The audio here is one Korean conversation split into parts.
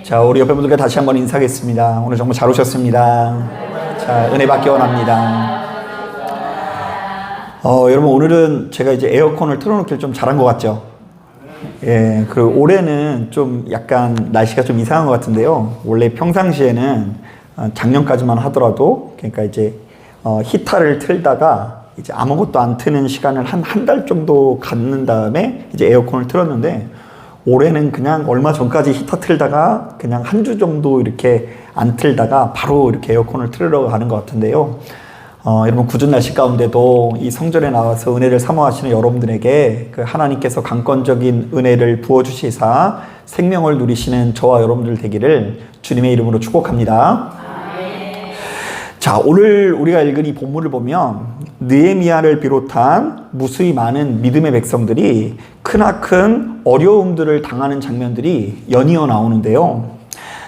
자, 우리 옆에 분들께 다시 한번 인사하겠습니다. 오늘 정말 잘 오셨습니다. 자, 은혜 받기 원합니다. 여러분, 오늘은 제가 이제 에어컨을 틀어놓기를 좀 잘한 것 같죠? 예, 그리고 올해는 좀 약간 날씨가 좀 이상한 것 같은데요. 원래 평상시에는 작년까지만 하더라도, 그러니까 이제 히터를 틀다가 이제 아무것도 안 트는 시간을 한 달 정도 갖는 다음에 이제 에어컨을 틀었는데, 올해는 그냥 얼마 전까지 히터 틀다가 그냥 한 주 정도 이렇게 안 틀다가 바로 이렇게 에어컨을 틀으러 가는 것 같은데요. 여러분, 궂은 날씨 가운데도 이 성전에 나와서 은혜를 사모하시는 여러분들에게 그 하나님께서 강권적인 은혜를 부어주시사 생명을 누리시는 저와 여러분들 되기를 주님의 이름으로 축복합니다. 자, 오늘 우리가 읽은 이 본문을 보면 느헤미야를 비롯한 무수히 많은 믿음의 백성들이 크나큰 어려움들을 당하는 장면들이 연이어 나오는데요.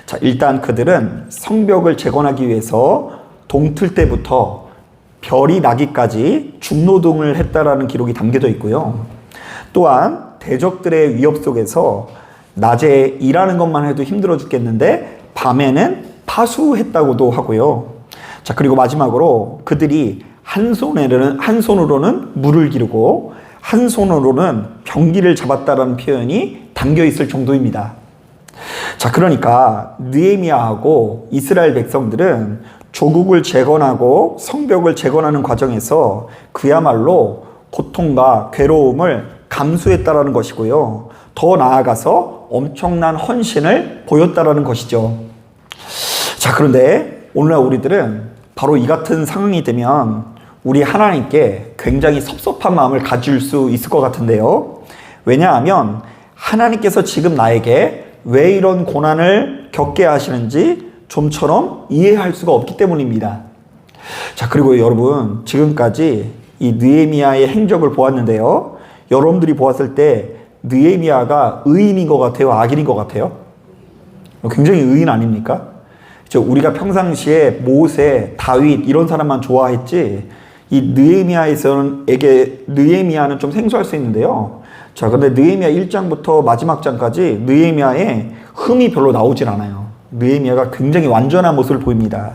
자, 일단 그들은 성벽을 재건하기 위해서 동틀 때부터 별이 나기까지 중노동을 했다라는 기록이 담겨져 있고요. 또한 대적들의 위협 속에서 낮에 일하는 것만 해도 힘들어 죽겠는데 밤에는 파수했다고도 하고요. 자, 그리고 마지막으로 그들이 한 손으로는 물을 기르고 한 손으로는 병기를 잡았다라는 표현이 담겨 있을 정도입니다. 자, 그러니까 느헤미야하고 이스라엘 백성들은 조국을 재건하고 성벽을 재건하는 과정에서 그야말로 고통과 괴로움을 감수했다라는 것이고요. 더 나아가서 엄청난 헌신을 보였다라는 것이죠. 자, 그런데 오늘날 우리들은 바로 이 같은 상황이 되면 우리 하나님께 굉장히 섭섭한 마음을 가질 수 있을 것 같은데요. 왜냐하면 하나님께서 지금 나에게 왜 이런 고난을 겪게 하시는지 좀처럼 이해할 수가 없기 때문입니다. 자, 그리고 여러분, 지금까지 이 느헤미야의 행적을 보았는데요. 여러분들이 보았을 때 느헤미야가 의인인 것 같아요? 악인인 것 같아요? 굉장히 의인 아닙니까? 우리가 평상시에 모세, 다윗 이런 사람만 좋아했지 이 느헤미야는 좀 생소할 수 있는데요. 자, 근데 느헤미야 1장부터 마지막 장까지 느헤미야에 흠이 별로 나오질 않아요. 느헤미야가 굉장히 완전한 모습을 보입니다.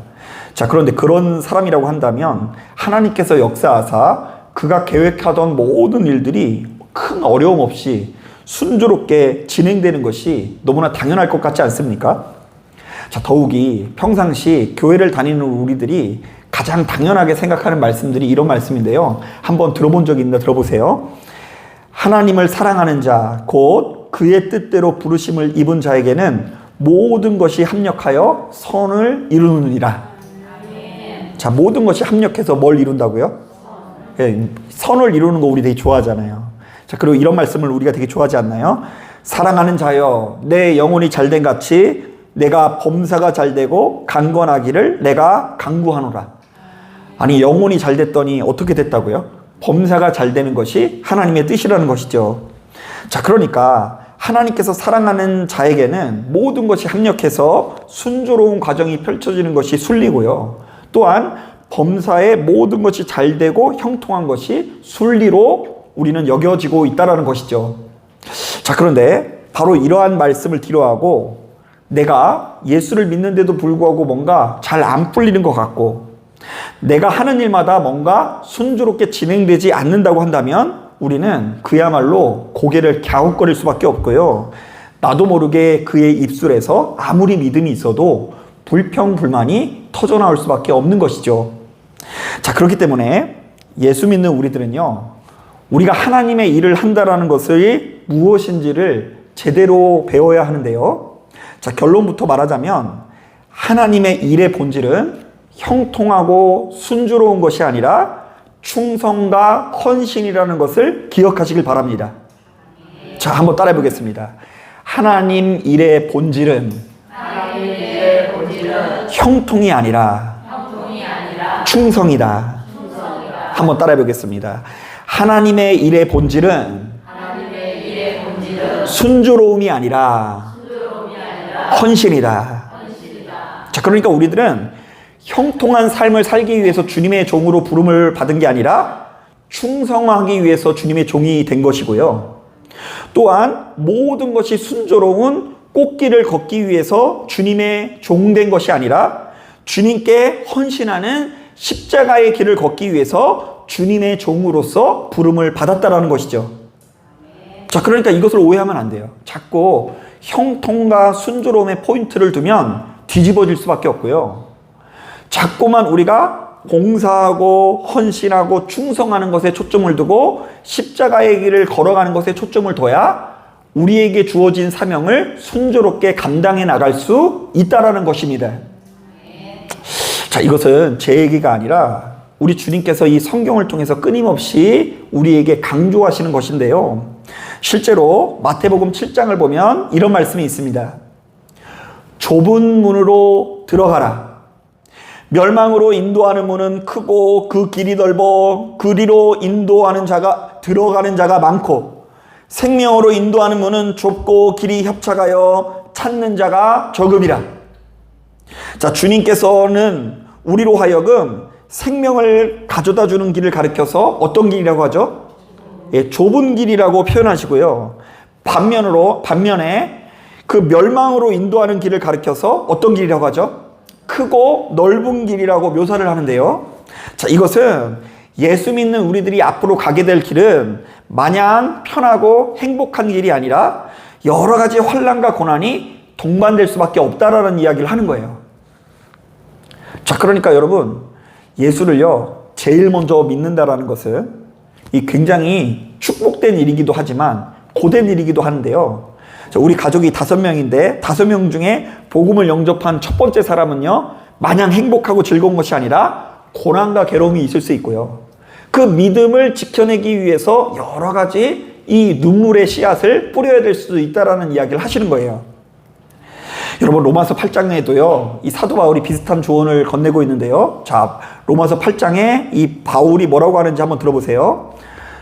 자, 그런데 그런 사람이라고 한다면 하나님께서 역사하사 그가 계획하던 모든 일들이 큰 어려움 없이 순조롭게 진행되는 것이 너무나 당연할 것 같지 않습니까? 자, 더욱이 평상시 교회를 다니는 우리들이 가장 당연하게 생각하는 말씀들이 이런 말씀인데요. 한번 들어본 적이 있나 들어보세요. 하나님을 사랑하는 자, 곧 그의 뜻대로 부르심을 입은 자에게는 모든 것이 합력하여 선을 이루느니라. 자, 모든 것이 합력해서 뭘 이룬다고요? 선을 이루는 거 우리 되게 좋아하잖아요. 자, 그리고 이런 말씀을 우리가 되게 좋아하지 않나요? 사랑하는 자여, 내 영혼이 잘된 같이 내가 범사가 잘되고 강건하기를 내가 간구하노라. 아니, 영혼이 잘됐더니 어떻게 됐다고요? 범사가 잘되는 것이 하나님의 뜻이라는 것이죠. 자, 그러니까 하나님께서 사랑하는 자에게는 모든 것이 합력해서 순조로운 과정이 펼쳐지는 것이 순리고요. 또한 범사의 모든 것이 잘되고 형통한 것이 순리로 우리는 여겨지고 있다는 것이죠. 자, 그런데 바로 이러한 말씀을 뒤로하고 내가 예수를 믿는데도 불구하고 뭔가 잘 안 풀리는 것 같고 내가 하는 일마다 뭔가 순조롭게 진행되지 않는다고 한다면 우리는 그야말로 고개를 갸웃거릴 수밖에 없고요. 나도 모르게 그의 입술에서 아무리 믿음이 있어도 불평불만이 터져나올 수밖에 없는 것이죠. 자, 그렇기 때문에 예수 믿는 우리들은요, 우리가 하나님의 일을 한다라는 것이 무엇인지를 제대로 배워야 하는데요. 자, 결론부터 말하자면 하나님의 일의 본질은 형통하고 순조로운 것이 아니라 충성과 헌신이라는 것을 기억하시길 바랍니다. 자, 한번 따라해 보겠습니다. 하나님 일의 본질은 형통이 아니라 충성이다. 한번 따라해 보겠습니다. 하나님의 일의 본질은 순조로움이 아니라 헌신이다. 자, 그러니까 우리들은 형통한 삶을 살기 위해서 주님의 종으로 부름을 받은 게 아니라 충성하기 위해서 주님의 종이 된 것이고요. 또한 모든 것이 순조로운 꽃길을 걷기 위해서 주님의 종된 것이 아니라 주님께 헌신하는 십자가의 길을 걷기 위해서 주님의 종으로서 부름을 받았다라는 것이죠. 자, 그러니까 이것을 오해하면 안 돼요. 자꾸 형통과 순조로움의 포인트를 두면 뒤집어질 수밖에 없고요. 자꾸만 우리가 봉사하고 헌신하고 충성하는 것에 초점을 두고 십자가의 길을 걸어가는 것에 초점을 둬야 우리에게 주어진 사명을 순조롭게 감당해 나갈 수 있다라는 것입니다. 자, 이것은 제 얘기가 아니라 우리 주님께서 이 성경을 통해서 끊임없이 우리에게 강조하시는 것인데요. 실제로 마태복음 7장을 보면 이런 말씀이 있습니다. 좁은 문으로 들어가라. 멸망으로 인도하는 문은 크고 그 길이 넓어 그리로 인도하는 자가 들어가는 자가 많고 생명으로 인도하는 문은 좁고 길이 협착하여 찾는 자가 적음이라. 자, 주님께서는 우리로 하여금 생명을 가져다 주는 길을 가르쳐서 어떤 길이라고 하죠? 예, 좁은 길이라고 표현하시고요. 반면에 그 멸망으로 인도하는 길을 가르쳐서 어떤 길이라고 하죠? 크고 넓은 길이라고 묘사를 하는데요. 자, 이것은 예수 믿는 우리들이 앞으로 가게 될 길은 마냥 편하고 행복한 길이 아니라 여러 가지 환난과 고난이 동반될 수밖에 없다라는 이야기를 하는 거예요. 자, 그러니까 여러분, 예수를요 제일 먼저 믿는다라는 것은 이 굉장히 축복된 일이기도 하지만 고된 일이기도 하는데요. 자, 우리 가족이 5명인데 5명 중에 복음을 영접한 첫 번째 사람은요 마냥 행복하고 즐거운 것이 아니라 고난과 괴로움이 있을 수 있고요. 그 믿음을 지켜내기 위해서 여러 가지 이 눈물의 씨앗을 뿌려야 될 수도 있다라는 이야기를 하시는 거예요. 여러분, 로마서 8장에도요 이 사도 바울이 비슷한 조언을 건네고 있는데요. 자, 로마서 8장에 이 바울이 뭐라고 하는지 한번 들어보세요.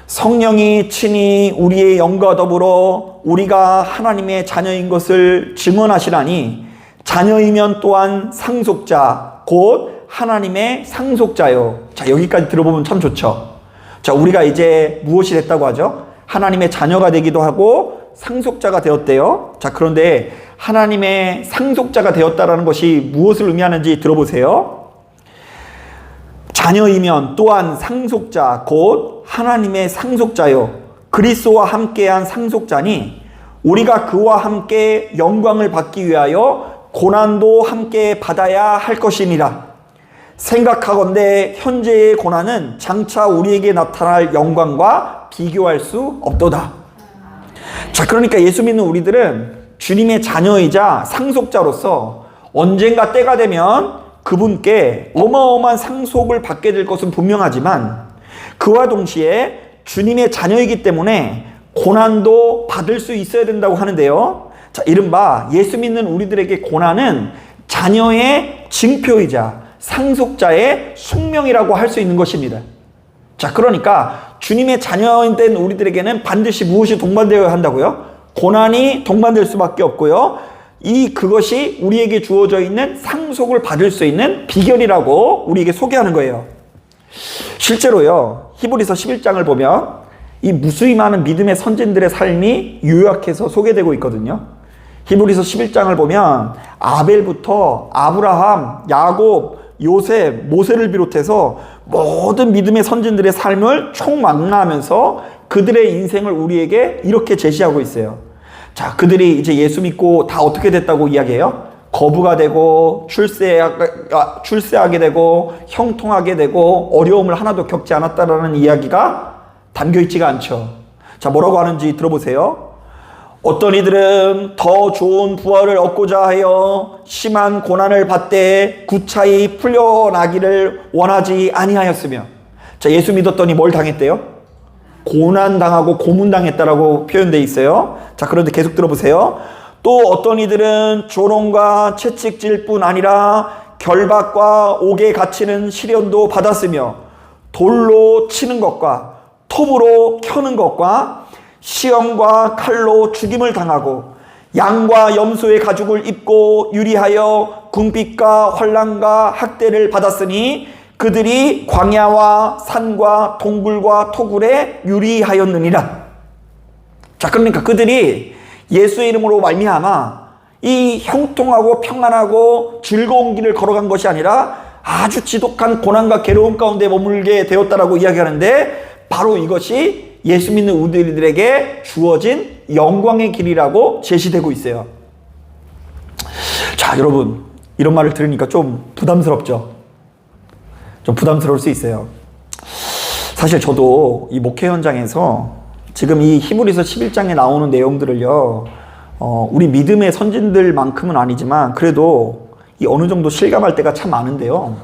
성령이 친히 우리의 영과 더불어 우리가 하나님의 자녀인 것을 증언하시라니 자녀이면 또한 상속자 곧 하나님의 상속자요. 자, 여기까지 들어보면 참 좋죠. 자, 우리가 이제 무엇이 됐다고 하죠? 하나님의 자녀가 되기도 하고 상속자가 되었대요. 자, 그런데 하나님의 상속자가 되었다라는 것이 무엇을 의미하는지 들어보세요. 자녀이면 또한 상속자 곧 하나님의 상속자요 그리스도와 함께한 상속자니 우리가 그와 함께 영광을 받기 위하여 고난도 함께 받아야 할 것이니라. 생각하건대 현재의 고난은 장차 우리에게 나타날 영광과 비교할 수 없도다. 자, 그러니까 예수 믿는 우리들은 주님의 자녀이자 상속자로서 언젠가 때가 되면 그분께 어마어마한 상속을 받게 될 것은 분명하지만 그와 동시에 주님의 자녀이기 때문에 고난도 받을 수 있어야 된다고 하는데요. 자, 이른바 예수 믿는 우리들에게 고난은 자녀의 징표이자 상속자의 숙명이라고 할 수 있는 것입니다. 자, 그러니까 주님의 자녀인 우리들에게는 반드시 무엇이 동반되어야 한다고요? 고난이 동반될 수밖에 없고요. 그것이 우리에게 주어져 있는 상속을 받을 수 있는 비결이라고 우리에게 소개하는 거예요. 실제로요, 히브리서 11장을 보면 이 무수히 많은 믿음의 선진들의 삶이 요약해서 소개되고 있거든요. 히브리서 11장을 보면 아벨부터 아브라함, 야곱, 요셉, 모세를 비롯해서 모든 믿음의 선진들의 삶을 총망라하면서 그들의 인생을 우리에게 이렇게 제시하고 있어요. 자, 그들이 이제 예수 믿고 다 어떻게 됐다고 이야기해요? 거부가 되고 출세하게 되고 형통하게 되고 어려움을 하나도 겪지 않았다라는 이야기가 담겨있지가 않죠. 자, 뭐라고 하는지 들어보세요. 어떤 이들은 더 좋은 부활을 얻고자 하여 심한 고난을 받되 구차히 풀려나기를 원하지 아니하였으며. 자, 예수 믿었더니 뭘 당했대요? 고난당하고 고문당했다라고 표현되어 있어요. 자, 그런데 계속 들어보세요. 또 어떤 이들은 조롱과 채찍질 뿐 아니라 결박과 옥에 갇히는 시련도 받았으며 돌로 치는 것과 톱으로 켜는 것과 시험과 칼로 죽임을 당하고 양과 염소의 가죽을 입고 유리하여 궁핍과 환난과 학대를 받았으니 그들이 광야와 산과 동굴과 토굴에 유리하였느니라. 자, 그러니까 그들이 예수의 이름으로 말미암아 이 형통하고 평안하고 즐거운 길을 걸어간 것이 아니라 아주 지독한 고난과 괴로움 가운데 머물게 되었다라고 이야기하는데, 바로 이것이 예수 믿는 우리들에게 주어진 영광의 길이라고 제시되고 있어요. 자, 여러분, 이런 말을 들으니까 좀 부담스럽죠? 좀 부담스러울 수 있어요. 사실 저도 이 목회 현장에서 지금 이 히브리서 11장에 나오는 내용들을요, 우리 믿음의 선진들만큼은 아니지만 그래도 이 어느 정도 실감할 때가 참 많은데요.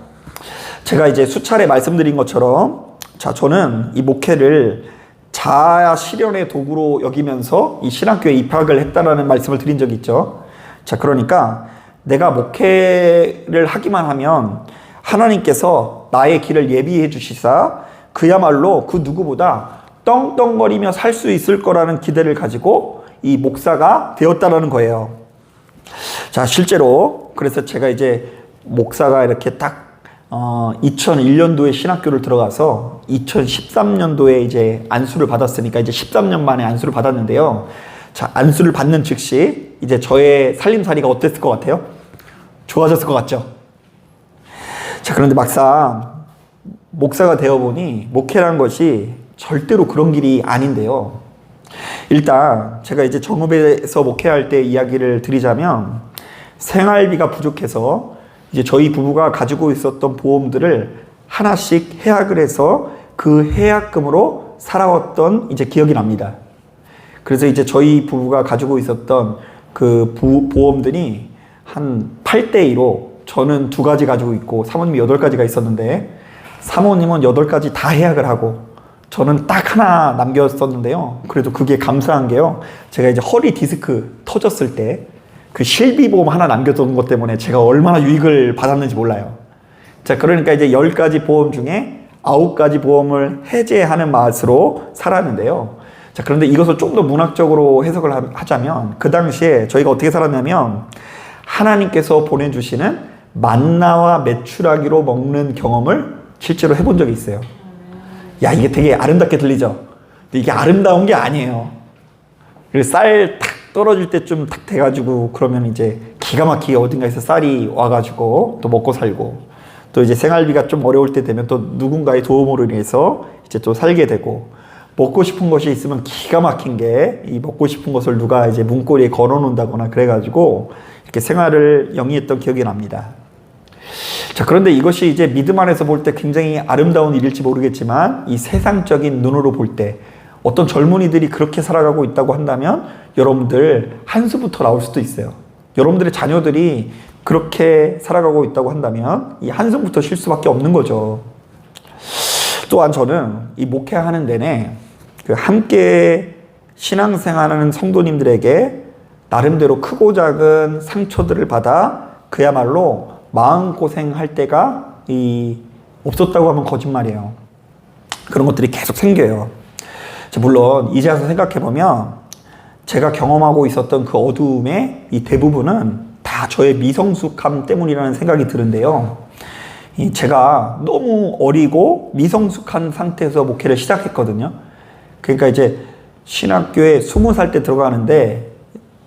제가 이제 수차례 말씀드린 것처럼, 자, 저는 이 목회를 자아 실현의 도구로 여기면서 이 신학교에 입학을 했다라는 말씀을 드린 적이 있죠. 자, 그러니까 내가 목회를 하기만 하면 하나님께서 나의 길을 예비해 주시사 그야말로 그 누구보다 떵떵거리며 살 수 있을 거라는 기대를 가지고 이 목사가 되었다라는 거예요. 자, 실제로 그래서 제가 이제 목사가 이렇게 딱 2001년도에 신학교를 들어가서 2013년도에 이제 안수를 받았으니까 이제 13년 만에 안수를 받았는데요. 자, 안수를 받는 즉시 이제 저의 살림살이가 어땠을 것 같아요? 좋아졌을 것 같죠? 자, 그런데 막상 목사가 되어보니 목회라는 것이 절대로 그런 길이 아닌데요. 일단 제가 이제 정읍에서 목회할 때 이야기를 드리자면, 생활비가 부족해서 이제 저희 부부가 가지고 있었던 보험들을 하나씩 해약을 해서 그 해약금으로 살아왔던 이제 기억이 납니다. 그래서 이제 저희 부부가 가지고 있었던 그 보험들이 한 8대2로 저는 2가지 가지고 있고 사모님이 8가지가 있었는데, 사모님은 8가지 다 해약을 하고 저는 딱 하나 남겼었는데요. 그래도 그게 감사한 게요, 제가 이제 허리 디스크 터졌을 때 그 실비보험 하나 남겼던 것 때문에 제가 얼마나 유익을 받았는지 몰라요. 자, 그러니까 이제 10가지 보험 중에 9가지 보험을 해제하는 맛으로 살았는데요. 자, 그런데 이것을 좀 더 문학적으로 해석을 하자면, 그 당시에 저희가 어떻게 살았냐면, 하나님께서 보내주시는 만나와 메추라기로 먹는 경험을 실제로 해본 적이 있어요. 야, 이게 되게 아름답게 들리죠? 근데 이게 아름다운 게 아니에요. 그리고 쌀 탁 떨어질 때쯤 탁 돼가지고 그러면 이제 기가 막히게 어딘가에서 쌀이 와가지고 또 먹고 살고, 또 이제 생활비가 좀 어려울 때 되면 또 누군가의 도움으로 인해서 이제 또 살게 되고, 먹고 싶은 것이 있으면 기가 막힌 게, 이 먹고 싶은 것을 누가 이제 문고리에 걸어 놓는다거나 그래가지고 이렇게 생활을 영위했던 기억이 납니다. 자, 그런데 이것이 이제 믿음 안에서 볼 때 굉장히 아름다운 일일지 모르겠지만, 이 세상적인 눈으로 볼 때 어떤 젊은이들이 그렇게 살아가고 있다고 한다면 여러분들 한수부터 나올 수도 있어요. 여러분들의 자녀들이 그렇게 살아가고 있다고 한다면 이 한숨부터 쉴 수밖에 없는 거죠. 또한 저는 이 목회하는 내내 그 함께 신앙생활하는 성도님들에게 나름대로 크고 작은 상처들을 받아 그야말로 마음고생할 때가 없었다고 하면 거짓말이에요. 그런 것들이 계속 생겨요. 물론 이제 와서 생각해보면 제가 경험하고 있었던 그 어두움의 이 대부분은 다 저의 미성숙함 때문이라는 생각이 드는데요. 제가 너무 어리고 미성숙한 상태에서 목회를 시작했거든요. 그러니까 이제 신학교에 20살 때 들어가는데,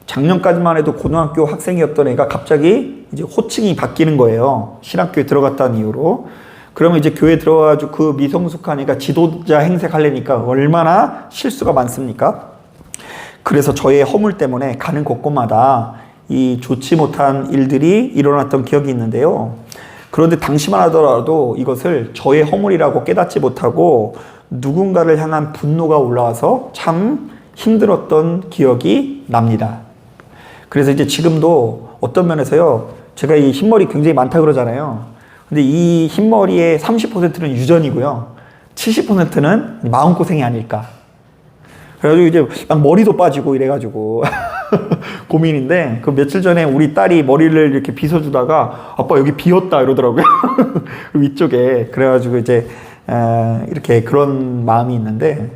작년까지만 해도 고등학교 학생이었던 애가 갑자기 이제 호칭이 바뀌는 거예요. 신학교에 들어갔다는 이유로. 그러면 이제 교회 들어가가지고 그 미성숙한 애가 지도자 행세하려니까 얼마나 실수가 많습니까? 그래서 저의 허물 때문에 가는 곳곳마다 이 좋지 못한 일들이 일어났던 기억이 있는데요. 그런데 당시만 하더라도 이것을 저의 허물이라고 깨닫지 못하고 누군가를 향한 분노가 올라와서 참 힘들었던 기억이 납니다. 그래서 이제 지금도 어떤 면에서요, 제가 이 흰머리 굉장히 많다 그러잖아요. 근데 이 흰머리의 30%는 유전이고요, 70%는 마음고생이 아닐까. 그래가지고 이제 막 머리도 빠지고 이래가지고 고민인데, 그 며칠 전에 우리 딸이 머리를 이렇게 빗어주다가 아빠 여기 비었다 이러더라고요. 위쪽에. 그래가지고 이제 이렇게 그런 마음이 있는데,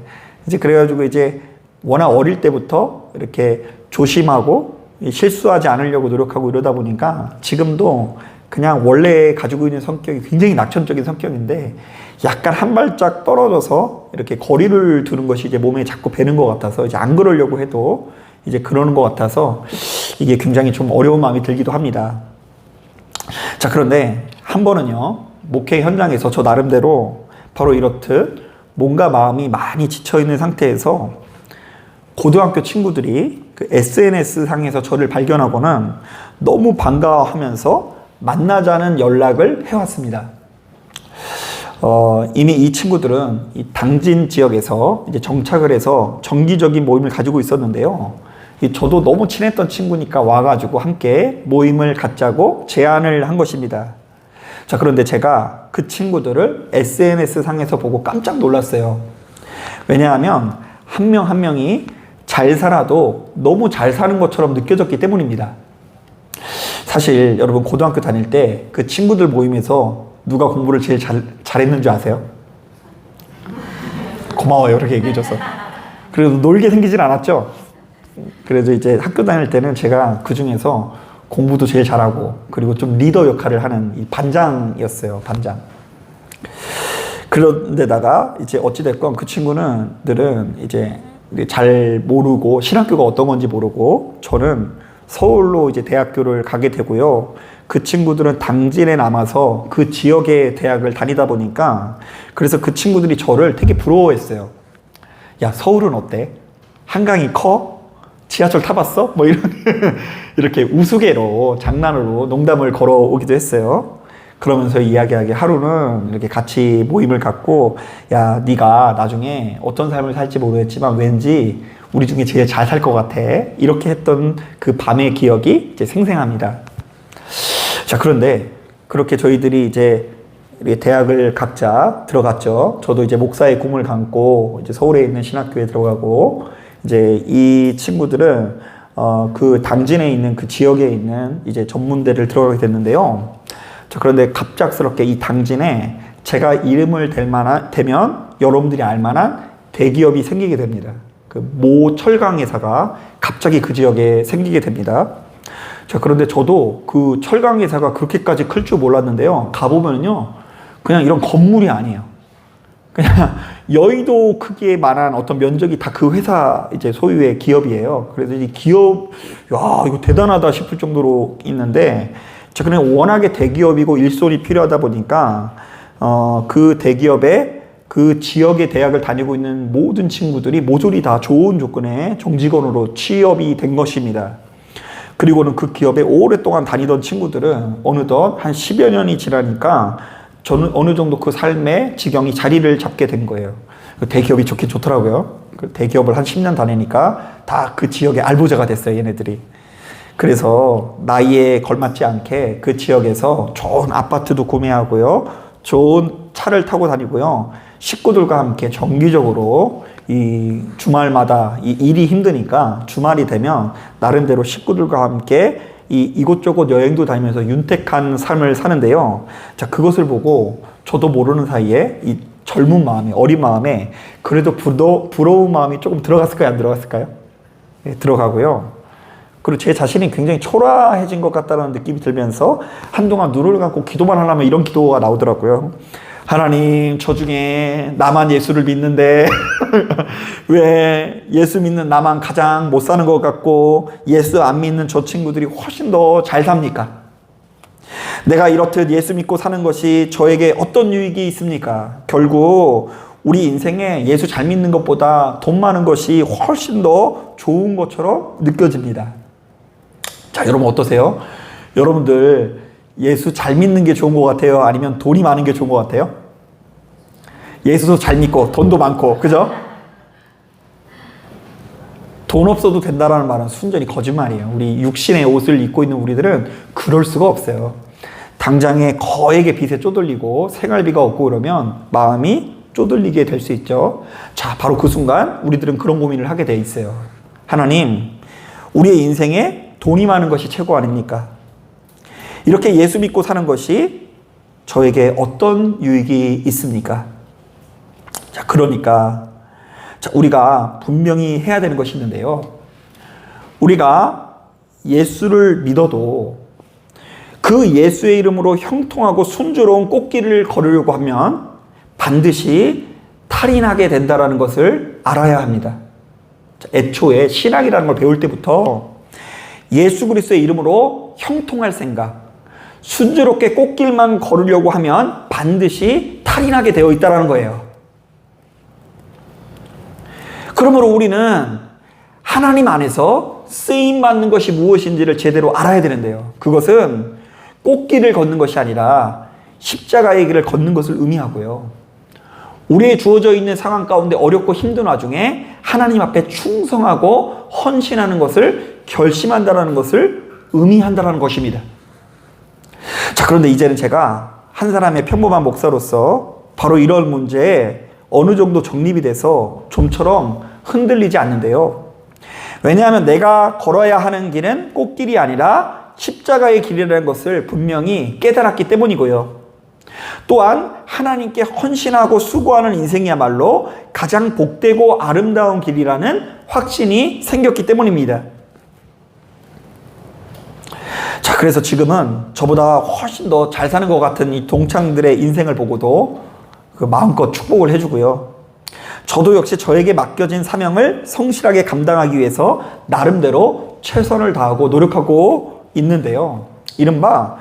이제 그래가지고 이제 워낙 어릴 때부터 이렇게 조심하고 실수하지 않으려고 노력하고 이러다 보니까 지금도 그냥 원래 가지고 있는 성격이 굉장히 낙천적인 성격인데, 약간 한 발짝 떨어져서 이렇게 거리를 두는 것이 이제 몸에 자꾸 배는 것 같아서 이제 안 그러려고 해도 이제 그러는 것 같아서, 이게 굉장히 좀 어려운 마음이 들기도 합니다. 자, 그런데 한 번은요, 목회 현장에서 저 나름대로 바로 이렇듯 뭔가 마음이 많이 지쳐있는 상태에서 고등학교 친구들이 그 SNS 상에서 저를 발견하고는 너무 반가워하면서 만나자는 연락을 해왔습니다. 이미 이 친구들은 이 당진 지역에서 이제 정착을 해서 정기적인 모임을 가지고 있었는데요. 저도 너무 친했던 친구니까 와가지고 함께 모임을 갖자고 제안을 한 것입니다. 자, 그런데 제가 그 친구들을 SNS 상에서 보고 깜짝 놀랐어요. 왜냐하면 한 명 한 명이 잘 살아도 너무 잘 사는 것처럼 느껴졌기 때문입니다. 사실 여러분 고등학교 다닐 때 그 친구들 모임에서 누가 공부를 제일 잘했는 줄 아세요? 고마워요, 이렇게 얘기해줘서. 그래도 놀게 생기진 않았죠. 그래도 이제 학교 다닐 때는 제가 그 중에서 공부도 제일 잘하고 그리고 좀 리더 역할을 하는 이 반장이었어요. 반장. 그런데다가 이제 어찌됐건 그 친구들은 이제 잘 모르고 신학교가 어떤 건지 모르고 저는 서울로 이제 대학교를 가게 되고요. 그 친구들은 당진에 남아서 그 지역의 대학을 다니다 보니까 그래서 그 친구들이 저를 되게 부러워했어요. 야, 서울은 어때? 한강이 커? 지하철 타봤어? 뭐 이런 이렇게 우스개로 장난으로 농담을 걸어오기도 했어요. 그러면서 이야기하게 하루는 이렇게 같이 모임을 갖고 야, 네가 나중에 어떤 삶을 살지 모르겠지만 왠지 우리 중에 제일 잘 살 것 같아. 이렇게 했던 그 밤의 기억이 이제 생생합니다. 자, 그런데 그렇게 저희들이 이제 대학을 각자 들어갔죠. 저도 이제 목사의 꿈을 감고 이제 서울에 있는 신학교에 들어가고 이제 이 친구들은 그 당진에 있는 그 지역에 있는 이제 전문대를 들어가게 됐는데요. 자, 그런데 갑작스럽게 이 당진에 제가 이름을 대면 여러분들이 알만한 대기업이 생기게 됩니다. 그 모 철강회사가 갑자기 그 지역에 생기게 됩니다. 자, 그런데 저도 그 철강회사가 그렇게까지 클 줄 몰랐는데요. 가보면요, 그냥 이런 건물이 아니에요. 그냥 여의도 크기에 만한 어떤 면적이 다 그 회사 이제 소유의 기업이에요. 그래서 이 기업, 야, 이거 대단하다 싶을 정도로 있는데, 자, 그냥 워낙에 대기업이고 일손이 필요하다 보니까, 그 대기업에 그 지역의 대학을 다니고 있는 모든 친구들이 모조리 다 좋은 조건의 정직원으로 취업이 된 것입니다. 그리고는 그 기업에 오랫동안 다니던 친구들은 어느덧 한 10여 년이 지나니까 저는 어느 정도 그 삶의 지경이 자리를 잡게 된 거예요. 대기업이 좋긴 좋더라고요. 대기업을 한 10년 다니니까 다 그 지역의 알부자가 됐어요, 얘네들이. 그래서 나이에 걸맞지 않게 그 지역에서 좋은 아파트도 구매하고요. 좋은 차를 타고 다니고요. 식구들과 함께 정기적으로 이 주말마다 이 일이 힘드니까 주말이 되면 나름대로 식구들과 함께 이곳저곳 여행도 다니면서 윤택한 삶을 사는데요. 자, 그것을 보고 저도 모르는 사이에 이 젊은 마음에, 어린 마음에 그래도 부러운 마음이 조금 들어갔을까요? 안 들어갔을까요? 네, 들어가고요. 그리고 제 자신이 굉장히 초라해진 것 같다는 느낌이 들면서 한동안 눈을 감고 기도만 하려면 이런 기도가 나오더라고요. 하나님, 저 중에 나만 예수를 믿는데 왜 예수 믿는 나만 가장 못 사는 것 같고 예수 안 믿는 저 친구들이 훨씬 더 잘 삽니까? 내가 이렇듯 예수 믿고 사는 것이 저에게 어떤 유익이 있습니까? 결국 우리 인생에 예수 잘 믿는 것보다 돈 많은 것이 훨씬 더 좋은 것처럼 느껴집니다. 자, 여러분 어떠세요? 여러분들 예수 잘 믿는 게 좋은 것 같아요? 아니면 돈이 많은 게 좋은 것 같아요? 예수도 잘 믿고 돈도 많고, 그죠? 돈 없어도 된다라는 말은 순전히 거짓말이에요. 우리 육신의 옷을 입고 있는 우리들은 그럴 수가 없어요. 당장에 거액의 빚에 쪼들리고 생활비가 없고 그러면 마음이 쪼들리게 될 수 있죠. 자, 바로 그 순간 우리들은 그런 고민을 하게 돼 있어요. 하나님, 우리의 인생에 돈이 많은 것이 최고 아닙니까? 이렇게 예수 믿고 사는 것이 저에게 어떤 유익이 있습니까? 자, 그러니까 자, 우리가 분명히 해야 되는 것이 있는데요. 우리가 예수를 믿어도 그 예수의 이름으로 형통하고 순조로운 꽃길을 걸으려고 하면 반드시 탈이 나게 된다는 것을 알아야 합니다. 자, 애초에 신학이라는 걸 배울 때부터 예수 그리스도의 이름으로 형통할 생각, 순조롭게 꽃길만 걸으려고 하면 반드시 탈이 나게 되어 있다는 거예요. 그러므로 우리는 하나님 안에서 쓰임받는 것이 무엇인지를 제대로 알아야 되는데요. 그것은 꽃길을 걷는 것이 아니라 십자가의 길을 걷는 것을 의미하고요. 우리의 주어져 있는 상황 가운데 어렵고 힘든 와중에 하나님 앞에 충성하고 헌신하는 것을 결심한다는 것을 의미한다는 것입니다. 자, 그런데 이제는 제가 한 사람의 평범한 목사로서 바로 이런 문제에 어느 정도 정립이 돼서 좀처럼 흔들리지 않는데요. 왜냐하면 내가 걸어야 하는 길은 꽃길이 아니라 십자가의 길이라는 것을 분명히 깨달았기 때문이고요. 또한 하나님께 헌신하고 수고하는 인생이야말로 가장 복되고 아름다운 길이라는 확신이 생겼기 때문입니다. 자, 그래서 지금은 저보다 훨씬 더 잘 사는 것 같은 이 동창들의 인생을 보고도 마음껏 축복을 해주고요. 저도 역시 저에게 맡겨진 사명을 성실하게 감당하기 위해서 나름대로 최선을 다하고 노력하고 있는데요. 이른바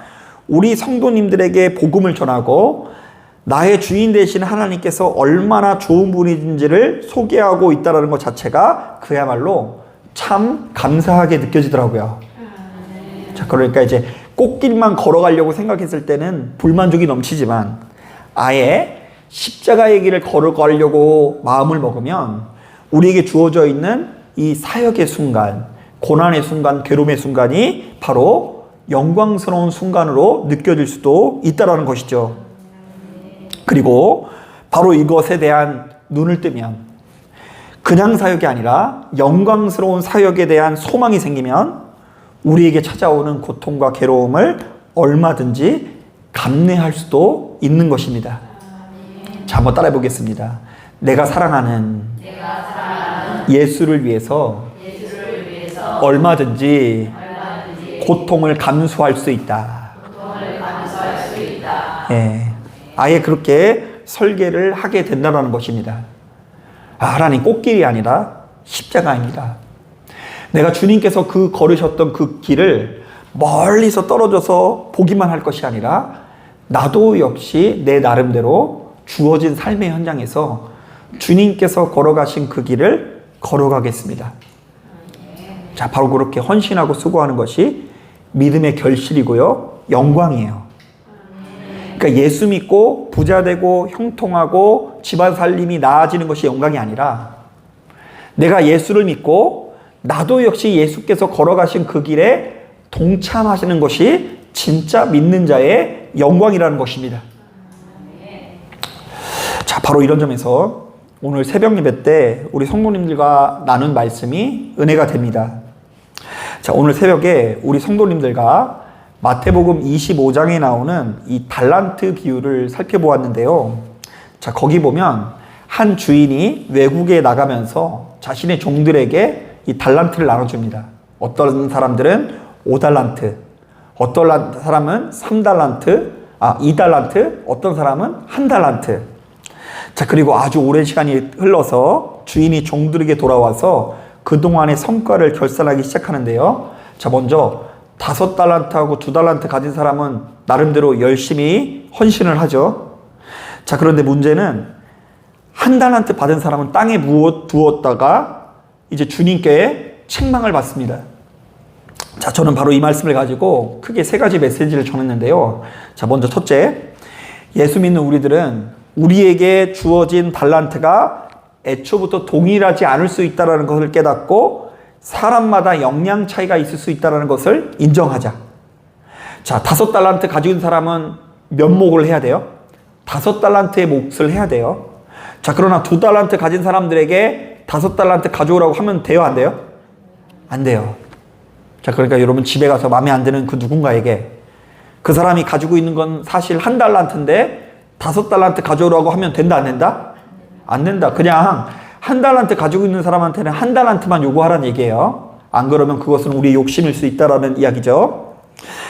우리 성도님들에게 복음을 전하고 나의 주인 되신 하나님께서 얼마나 좋은 분인지를 소개하고 있다는 것 자체가 그야말로 참 감사하게 느껴지더라고요. 자, 그러니까 이제 꽃길만 걸어가려고 생각했을 때는 불만족이 넘치지만 아예 십자가의 길을 걸어가려고 마음을 먹으면 우리에게 주어져 있는 이 사역의 순간, 고난의 순간, 괴로움의 순간이 바로 영광스러운 순간으로 느껴질 수도 있다는 것이죠. 그리고 바로 이것에 대한 눈을 뜨면 그냥 사역이 아니라 영광스러운 사역에 대한 소망이 생기면 우리에게 찾아오는 고통과 괴로움을 얼마든지 감내할 수도 있는 것입니다. 자, 한번 따라해 보겠습니다. 내가 사랑하는 예수를 위해서 얼마든지 고통을 감수할 수 있다. 예, 아예 그렇게 설계를 하게 된다는 것입니다. 하나님, 꽃길이 아니라 십자가입니다. 내가 주님께서 걸으셨던 그 길을 멀리서 떨어져서 보기만 할 것이 아니라 나도 역시 내 나름대로 주어진 삶의 현장에서 주님께서 걸어가신 그 길을 걸어가겠습니다. 자, 바로 그렇게 헌신하고 수고하는 것이 믿음의 결실이고요, 영광이에요. 그러니까 예수 믿고 부자 되고 형통하고 집안 살림이 나아지는 것이 영광이 아니라 내가 예수를 믿고 나도 역시 예수께서 걸어가신 그 길에 동참하시는 것이 진짜 믿는 자의 영광이라는 것입니다. 자, 바로 이런 점에서 오늘 새벽 예배 때 우리 성도님들과 나눈 말씀이 은혜가 됩니다. 자, 오늘 새벽에 우리 성도님들과 마태복음 25장에 나오는 이 달란트 비유를 살펴보았는데요. 자, 거기 보면 한 주인이 외국에 나가면서 자신의 종들에게 이 달란트를 나눠줍니다. 어떤 사람들은 5달란트, 어떤 사람은 3달란트, 2달란트, 어떤 사람은 1달란트. 자, 그리고 아주 오랜 시간이 흘러서 주인이 종들에게 돌아와서 그동안의 성과를 결산하기 시작하는데요. 자, 먼저 5달란트하고 2달란트 가진 사람은 나름대로 열심히 헌신을 하죠. 자, 그런데 문제는 1달란트 받은 사람은 땅에 두었다가 이제 주님께 책망을 받습니다. 자, 저는 바로 이 말씀을 가지고 크게 3가지 메시지를 전했는데요. 자, 먼저 첫째, 예수 믿는 우리들은 우리에게 주어진 달란트가 애초부터 동일하지 않을 수 있다는 것을 깨닫고 사람마다 역량 차이가 있을 수 있다는 것을 인정하자. 자, 5달란트 가지고 있는 사람은 면목을 해야 돼요. 5달란트의 몫을 해야 돼요. 자, 그러나 2달란트 가진 사람들에게 5달란트 가져오라고 하면 돼요, 안 돼요? 안 돼요. 자, 그러니까 여러분 집에 가서 마음에 안 드는 그 누군가에게 그 사람이 가지고 있는 건 사실 1달란트인데 5달란트 가져오라고 하면 된다, 안 된다? 안 된다. 그냥 1달란트 가지고 있는 사람한테는 1달란트만 요구하라는 얘기예요. 안 그러면 그것은 우리의 욕심일 수 있다라는 이야기죠.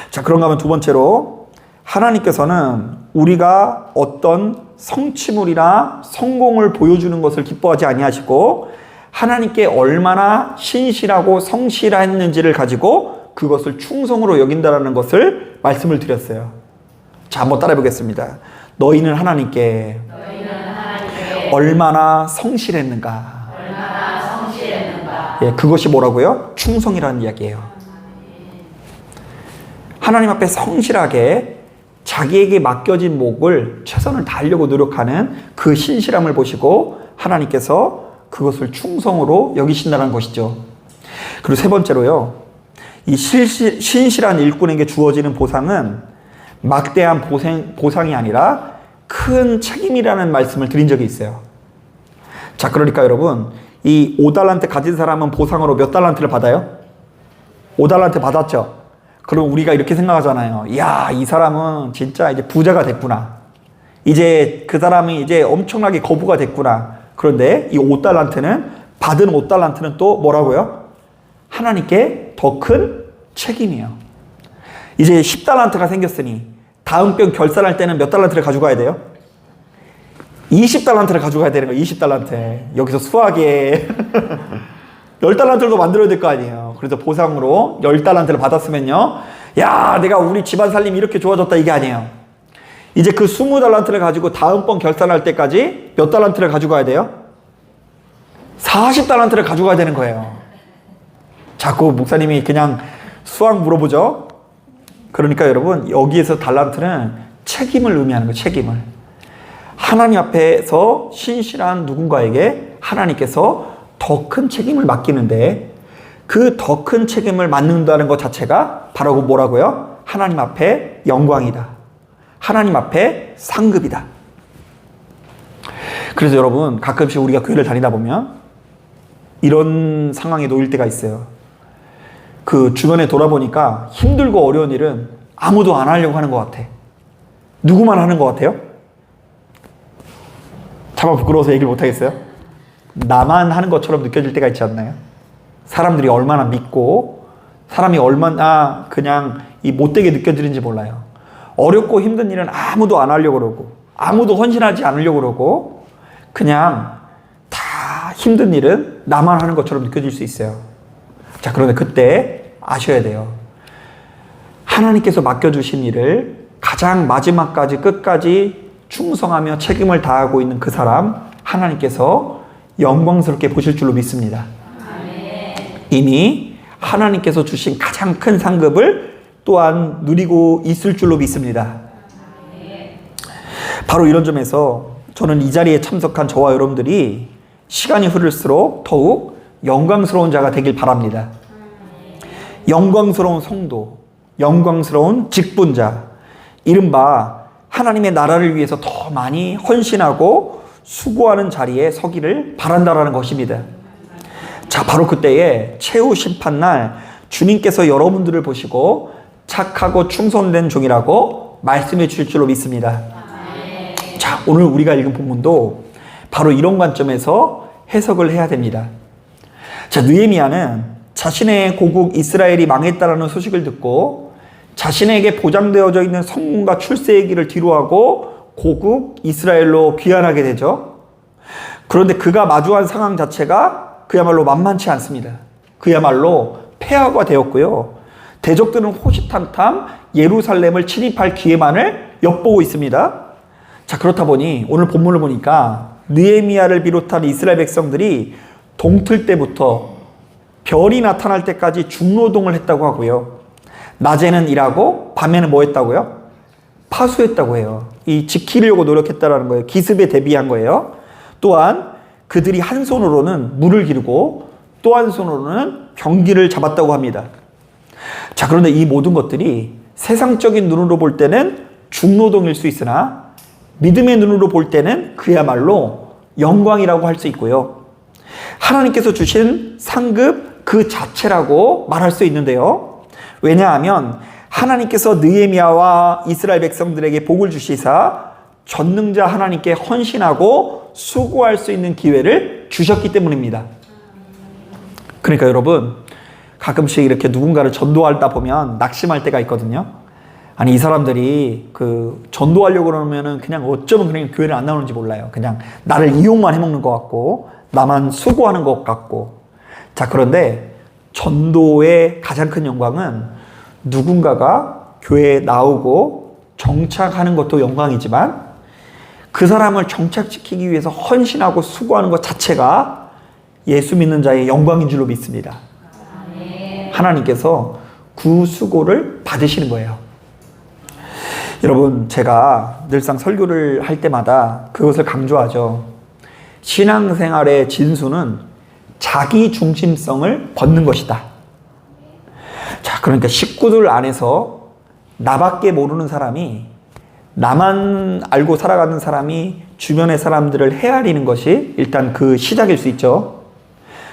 자, 그런가 하면 두 번째로 하나님께서는 우리가 어떤 성취물이나 성공을 보여주는 것을 기뻐하지 아니하시고 하나님께 얼마나 신실하고 성실했는지를 가지고 그것을 충성으로 여긴다라는 것을 말씀을 드렸어요. 자, 한번 따라해 보겠습니다. 너희는 하나님께 얼마나 성실했는가. 예, 그것이 뭐라고요? 충성이라는 이야기예요. 하나님 앞에 성실하게 자기에게 맡겨진 몫을 최선을 다하려고 노력하는 그 신실함을 보시고 하나님께서 그것을 충성으로 여기신다는 것이죠. 그리고 세 번째로요, 이 신실한 일꾼에게 주어지는 보상은 막대한 보상이 아니라 큰 책임이라는 말씀을 드린 적이 있어요. 자, 그러니까 여러분, 이 5달란트 가진 사람은 보상으로 몇 달란트를 받아요? 5달란트 받았죠? 그럼 우리가 이렇게 생각하잖아요. 이야, 이 사람은 진짜 이제 부자가 됐구나. 이제 그 사람이 이제 엄청나게 거부가 됐구나. 그런데 이 5달란트는, 받은 5달란트는 또 뭐라고요? 하나님께 더 큰 책임이에요. 이제 10달란트가 생겼으니 다음 병 결산할 때는 몇 달란트를 가져가야 돼요? 20달란트를 가져가야 되는 거예요. 20달란트. 여기서 수학에 10달란트도 만들어야 될 거 아니에요. 그래서 보상으로 10달란트를 받았으면요, 야, 내가 우리 집안 살림이 이렇게 좋아졌다, 이게 아니에요. 이제 그 20달란트를 가지고 다음번 결산할 때까지 몇 달란트를 가져가야 돼요? 40달란트를 가져가야 되는 거예요. 자꾸 목사님이 그냥 수학 물어보죠. 그러니까 여러분, 여기에서 달란트는 책임을 의미하는 거예요. 책임을. 하나님 앞에서 신실한 누군가에게 하나님께서 더 큰 책임을 맡기는데, 그 더 큰 책임을 맡는다는 것 자체가 바로 뭐라고요? 하나님 앞에 영광이다. 하나님 앞에 상급이다. 그래서 여러분, 가끔씩 우리가 교회를 다니다 보면 이런 상황에 놓일 때가 있어요. 그 주변에 돌아보니까 힘들고 어려운 일은 아무도 안 하려고 하는 것 같아. 누구만 하는 것 같아요? 차마 부끄러워서 얘기를 못 하겠어요? 나만 하는 것처럼 느껴질 때가 있지 않나요? 사람들이 얼마나 믿고 사람이 얼마나 그냥 이 못되게 느껴지는지 몰라요. 어렵고 힘든 일은 아무도 안 하려고 그러고 아무도 헌신하지 않으려고 그러고 그냥 다 힘든 일은 나만 하는 것처럼 느껴질 수 있어요. 자, 그런데 그때 아셔야 돼요. 하나님께서 맡겨주신 일을 가장 마지막까지 끝까지 충성하며 책임을 다하고 있는 그 사람, 하나님께서 영광스럽게 보실 줄로 믿습니다. 이미 하나님께서 주신 가장 큰 상급을 또한 누리고 있을 줄로 믿습니다. 바로 이런 점에서 저는 이 자리에 참석한 저와 여러분들이 시간이 흐를수록 더욱 영광스러운 자가 되길 바랍니다. 영광스러운 성도, 영광스러운 직분자, 이른바 하나님의 나라를 위해서 더 많이 헌신하고 수고하는 자리에 서기를 바란다라는 것입니다. 자, 바로 그때에 최후 심판날 주님께서 여러분들을 보시고 착하고 충성된 종이라고 말씀해 주실 줄로 믿습니다. 자, 오늘 우리가 읽은 본문도 바로 이런 관점에서 해석을 해야 됩니다. 자, 느헤미야는 자신의 고국 이스라엘이 망했다라는 소식을 듣고 자신에게 보장되어져 있는 성문과 출세의 길을 뒤로하고 고국 이스라엘로 귀환하게 되죠. 그런데 그가 마주한 상황 자체가 그야말로 만만치 않습니다. 그야말로 폐하가 되었고요. 대적들은 호시탐탐 예루살렘을 침입할 기회만을 엿보고 있습니다. 자, 그렇다 보니 오늘 본문을 보니까 느헤미야를 비롯한 이스라엘 백성들이 동틀 때부터 별이 나타날 때까지 중노동을 했다고 하고요. 낮에는 일하고 밤에는 뭐 했다고요? 파수했다고 해요. 이 지키려고 노력했다라는 거예요. 기습에 대비한 거예요. 또한 그들이 한 손으로는 물을 기르고 또 한 손으로는 병기를 잡았다고 합니다. 자, 그런데 이 모든 것들이 세상적인 눈으로 볼 때는 중노동일 수 있으나 믿음의 눈으로 볼 때는 그야말로 영광이라고 할 수 있고요. 하나님께서 주신 상급 그 자체라고 말할 수 있는데요. 왜냐하면 하나님께서 느헤미야와 이스라엘 백성들에게 복을 주시사 전능자 하나님께 헌신하고 수고할 수 있는 기회를 주셨기 때문입니다. 그러니까 여러분, 가끔씩 이렇게 누군가를 전도하다 보면 낙심할 때가 있거든요. 아니, 이 사람들이 그 전도하려고 그러면은 그냥 어쩌면 그냥 교회를 안 나오는지 몰라요. 그냥 나를 이용만 해먹는 것 같고 나만 수고하는 것 같고. 자, 그런데 전도의 가장 큰 영광은 누군가가 교회에 나오고 정착하는 것도 영광이지만 그 사람을 정착시키기 위해서 헌신하고 수고하는 것 자체가 예수 믿는 자의 영광인 줄로 믿습니다. 하나님께서 그 수고를 받으시는 거예요. 여러분, 제가 늘상 설교를 할 때마다 그것을 강조하죠. 신앙생활의 진수는 자기 중심성을 벗는 것이다. 자, 그러니까 식구들 안에서 나밖에 모르는 사람이, 나만 알고 살아가는 사람이 주변의 사람들을 헤아리는 것이 일단 그 시작일 수 있죠.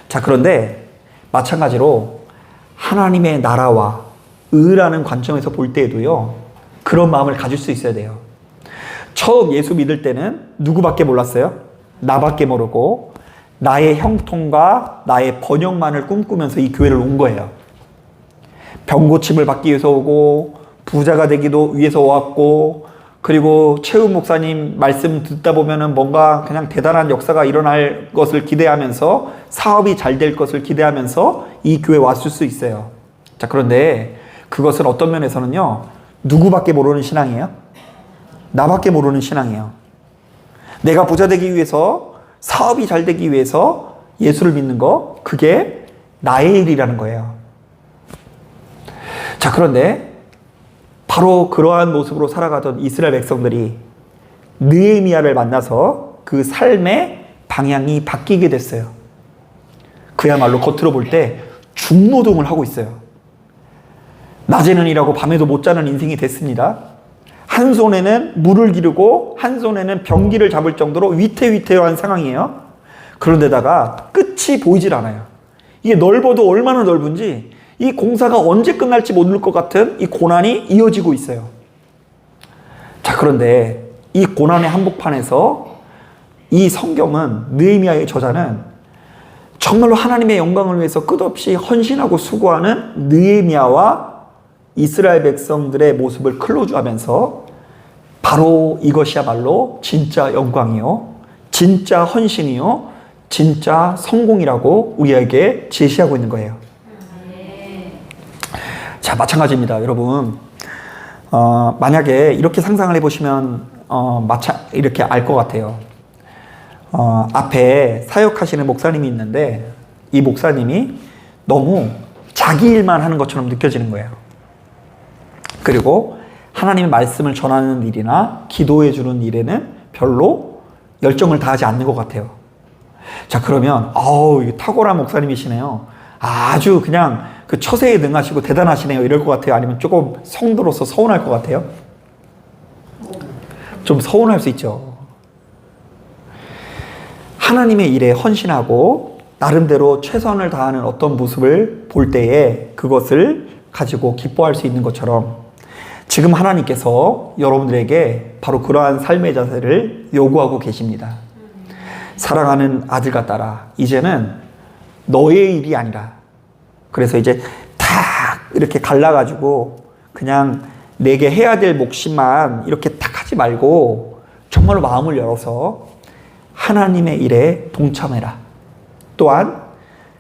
자, 그런데 마찬가지로 하나님의 나라와 의라는 관점에서 볼 때에도요, 그런 마음을 가질 수 있어야 돼요. 처음 예수 믿을 때는 누구밖에 몰랐어요? 나밖에 모르고 나의 형통과 나의 번영만을 꿈꾸면서 이 교회를 온 거예요. 병고침을 받기 위해서 오고, 부자가 되기도 위해서 왔고, 그리고 최우 목사님 말씀 듣다 보면은 뭔가 그냥 대단한 역사가 일어날 것을 기대하면서, 사업이 잘 될 것을 기대하면서 이 교회에 왔을 수 있어요. 자, 그런데 그것은 어떤 면에서는요, 누구밖에 모르는 신앙이에요? 나밖에 모르는 신앙이에요. 내가 부자 되기 위해서, 사업이 잘 되기 위해서 예수를 믿는 거, 그게 나의 일이라는 거예요. 자, 그런데 바로 그러한 모습으로 살아가던 이스라엘 백성들이 느헤미야를 만나서 그 삶의 방향이 바뀌게 됐어요. 그야말로 겉으로 볼 때 중노동을 하고 있어요. 낮에는 일하고 밤에도 못 자는 인생이 됐습니다. 한 손에는 물을 기르고 한 손에는 병기를 잡을 정도로 위태위태한 상황이에요. 그런데다가 끝이 보이질 않아요. 이게 넓어도 얼마나 넓은지, 이 공사가 언제 끝날지 모를 것 같은 이 고난이 이어지고 있어요. 자, 그런데 이 고난의 한복판에서 이 성경은, 느헤미야의 저자는 정말로 하나님의 영광을 위해서 끝없이 헌신하고 수고하는 느헤미야와 이스라엘 백성들의 모습을 클로즈하면서 바로 이것이야말로 진짜 영광이요, 진짜 헌신이요, 진짜 성공이라고 우리에게 제시하고 있는 거예요. 자, 마찬가지입니다. 여러분, 만약에 이렇게 상상을 해보시면 이렇게 알 것 같아요. 앞에 사역하시는 목사님이 있는데 이 목사님이 너무 자기 일만 하는 것처럼 느껴지는 거예요. 그리고 하나님의 말씀을 전하는 일이나 기도해 주는 일에는 별로 열정을 다하지 않는 것 같아요. 자, 그러면 이게 탁월한 목사님이시네요. 아주 그냥 그 처세에 능하시고 대단하시네요, 이럴 것 같아요? 아니면 조금 성도로서 서운할 것 같아요? 좀 서운할 수 있죠. 하나님의 일에 헌신하고 나름대로 최선을 다하는 어떤 모습을 볼 때에 그것을 가지고 기뻐할 수 있는 것처럼, 지금 하나님께서 여러분들에게 바로 그러한 삶의 자세를 요구하고 계십니다. 사랑하는 아들과 딸아, 이제는 너의 일이 아니라, 그래서 이제 다 이렇게 갈라가지고 그냥 내게 해야 될 몫만 이렇게 딱 하지 말고 정말로 마음을 열어서 하나님의 일에 동참해라. 또한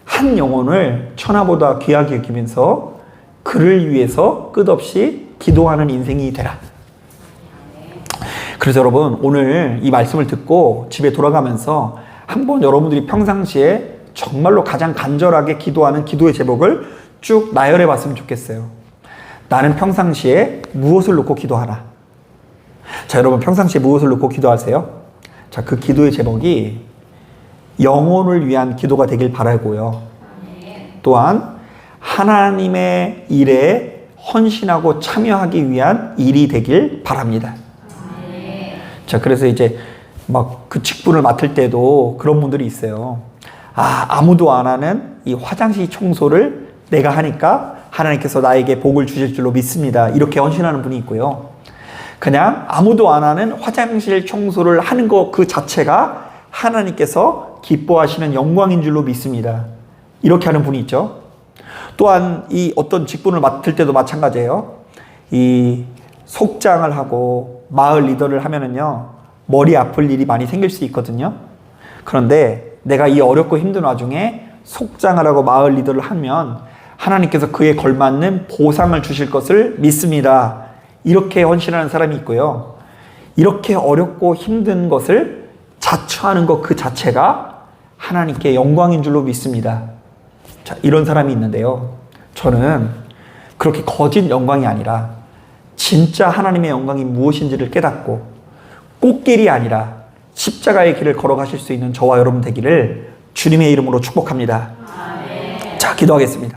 한 영혼을 천하보다 귀하게 여기면서 그를 위해서 끝없이 기도하는 인생이 되라. 그래서 여러분, 오늘 이 말씀을 듣고 집에 돌아가면서 한번 여러분들이 평상시에 정말로 가장 간절하게 기도하는 기도의 제목을 쭉 나열해 봤으면 좋겠어요. 나는 평상시에 무엇을 놓고 기도하나? 자, 여러분, 평상시에 무엇을 놓고 기도하세요? 자, 그 기도의 제목이 영혼을 위한 기도가 되길 바라고요. 또한 하나님의 일에 헌신하고 참여하기 위한 일이 되길 바랍니다. 자, 그래서 이제 막 그 직분을 맡을 때도 그런 분들이 있어요. 아무도 안 하는 이 화장실 청소를 내가 하니까 하나님께서 나에게 복을 주실 줄로 믿습니다. 이렇게 헌신하는 분이 있고요. 그냥 아무도 안 하는 화장실 청소를 하는 것 그 자체가 하나님께서 기뻐하시는 영광인 줄로 믿습니다. 이렇게 하는 분이 있죠. 또한 이 어떤 직분을 맡을 때도 마찬가지예요. 이 속장을 하고 마을 리더를 하면은요, 머리 아플 일이 많이 생길 수 있거든요. 그런데 내가 이 어렵고 힘든 와중에 속장을 하고 마을 리더를 하면 하나님께서 그에 걸맞는 보상을 주실 것을 믿습니다. 이렇게 헌신하는 사람이 있고요. 이렇게 어렵고 힘든 것을 자처하는 것 그 자체가 하나님께 영광인 줄로 믿습니다. 자, 이런 사람이 있는데요. 저는 그렇게 거짓 영광이 아니라 진짜 하나님의 영광이 무엇인지를 깨닫고 꽃길이 아니라 십자가의 길을 걸어가실 수 있는 저와 여러분 되기를 주님의 이름으로 축복합니다. 자, 기도하겠습니다.